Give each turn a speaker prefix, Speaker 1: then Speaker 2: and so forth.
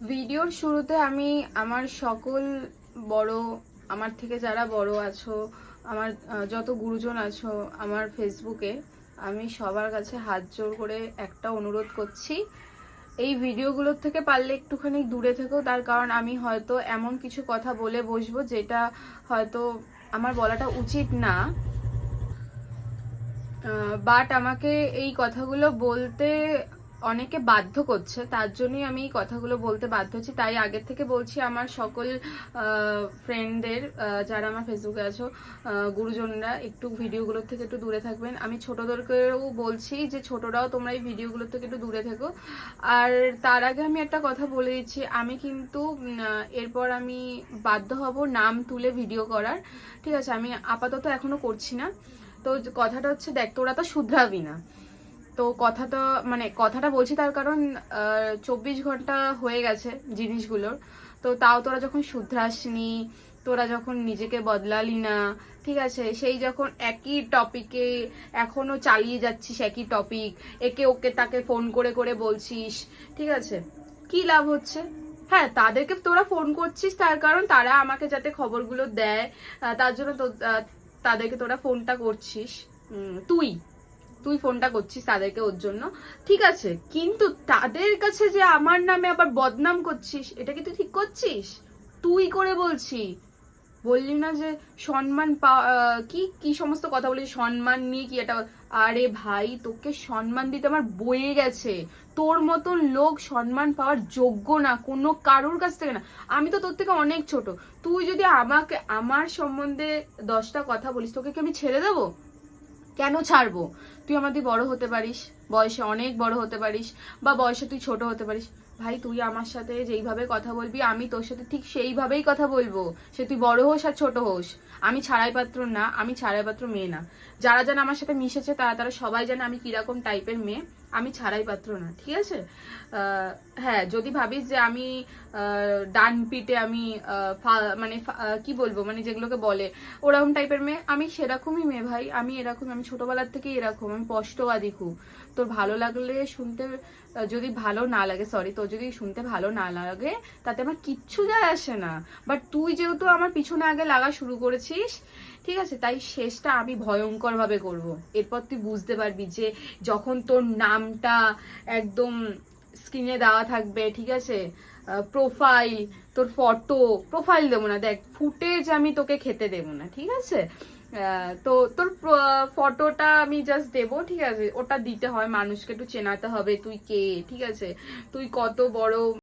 Speaker 1: ভিডিওর শুরুতে আমি আমার সকল বড়, আমার থেকে যারা বড় আছো, আমার যত গুরুজন আছো আমার ফেসবুকে, আমি সবার কাছে হাত জোড় করে একটা অনুরোধ করছি, এই ভিডিওগুলোর থেকে পারলে একটুখানি দূরে থেকো। তার কারণ আমি হয়তো এমন কিছু কথা বলে বসবো যেটা হয়তো আমার বলাটা উচিত না, বাট আমাকে এই কথাগুলো বলতে অনেকে বাধ্য করছে, তার জন্যই আমি এই কথাগুলো বলতে বাধ্য হচ্ছি। তাই আগের থেকে বলছি আমার সকল ফ্রেন্ডদের, যারা আমার ফেসবুকে আছো, গুরুজনরা, একটু ভিডিওগুলোর থেকে একটু দূরে থাকবেন। আমি ছোটদেরকেও বলছি যে ছোটরাও তোমরা এই ভিডিওগুলোর থেকে একটু দূরে থেকো। আর তার আগে আমি একটা কথা বলে দিচ্ছি, আমি কিন্তু এরপর আমি বাধ্য হব নাম তুলে ভিডিও করার, ঠিক আছে? আমি আপাতত এখনো করছি না। তো কথাটা হচ্ছে, দেখ তোরা তো শুধরাবি না, তো কথাটা বলছি তার কারণ 24 ঘন্টা হয়ে গেছে জিনিসগুলোর। তো তাও তোরা যখন শুধরাসনি, তোরা যখন নিজেকে বদলালি না, ঠিক আছে, সেই যখন একই টপিকে এখনো চালিয়ে যাচ্ছিস, একই টপিক, একে ওকে তাকে ফোন করে করে বলছিস, ঠিক আছে, কি লাভ হচ্ছে? হ্যাঁ, তাদেরকে তোরা ফোন করছিস তার কারণ তারা আমাকে যাতে খবরগুলো দেয়, তার জন্য তো তাদেরকে তোরা ফোনটা করছিস। তুই তুই ফোনটা করছিস তাদেরকে ওর জন্য, ঠিক আছে, কিন্তু তাদের কাছে যে আমার নামে আবার বদনাম করছিস, এটা কি তুই ঠিক করছিস? তুই করে বলছি, বললি না যে সম্মান কি কি সমস্ত কথা বলি, সম্মান নিয়ে কি এটা? আরে ভাই, তোকে সম্মান দিতে আমার বয়ে গেছে। তোর মতন লোক সম্মান পাওয়ার যোগ্য না কোনো কারোর কাছ থেকে না। আমি তো তোর থেকে অনেক ছোট। তুই যদি আমাকে আমার সম্বন্ধে 10টা কথা বলিস, তোকে কি আমি ছেড়ে দেবো? কেন ছাড়বো? তুই আমাদের বড় হতে পারিস, বয়সে অনেক বড় হতে পারিস, বা বয়সে তুই ছোট হতে পারিস। ভাই, তুই আমার সাথে যেইভাবে কথা বলবি আমি তোর সাথে ঠিক সেইভাবেই কথা বলবো, সে তুই বড় হোস আর ছোট হোস। আমি ছাড়াই পাত্র না, আমি ছাড়াই পাত্র মেয়ে না। যারা যারা আমার সাথে মিশেছে তারা তারা সবাই জানে আমি কিরকম টাইপের মেয়ে। আমি ছাড়াই পাত্র না, ঠিক আছে? হ্যাঁ, যদি ভাবিস যে আমি ডান পিটে আমি কি বলবো, মানে যেগুলোকে বলে ওরকম টাইপের মেয়ে, আমি সেরকমই মেয়ে ভাই। আমি এরকম, আমি ছোটবেলার থেকেই এরকম, আমি স্পষ্টবাদী খুব। তোর ভালো লাগলে শুনতে, যদি ভালো না লাগে, সরি, তোর যদি শুনতে ভালো না লাগে তাতে আমার কিচ্ছু যায় আসে না। বাট তুই যেহেতু আমার পিছনে আগে লাগা শুরু করেছিস, ঠিক আছে, তাই শেষটা আমি ভয়ঙ্কর ভাবে করবো। এরপর তুই বুঝতে পারবি যে যখন তোর নামটা একদম স্ক্রিনে দেওয়া থাকবে, ঠিক আছে, প্রোফাইল, তোর প্রোফাইল দেবো না, দেখ ফুটেজ আমি তোকে খেতে দেবো না, ঠিক আছে? তো তোর ফটোটা আমি জাস্ট দেবো, ঠিক আছে? ওটা দিতে হয়, মানুষকে একটু চেনাতে হবে তুই কে, ঠিক আছে, তুই কত বড়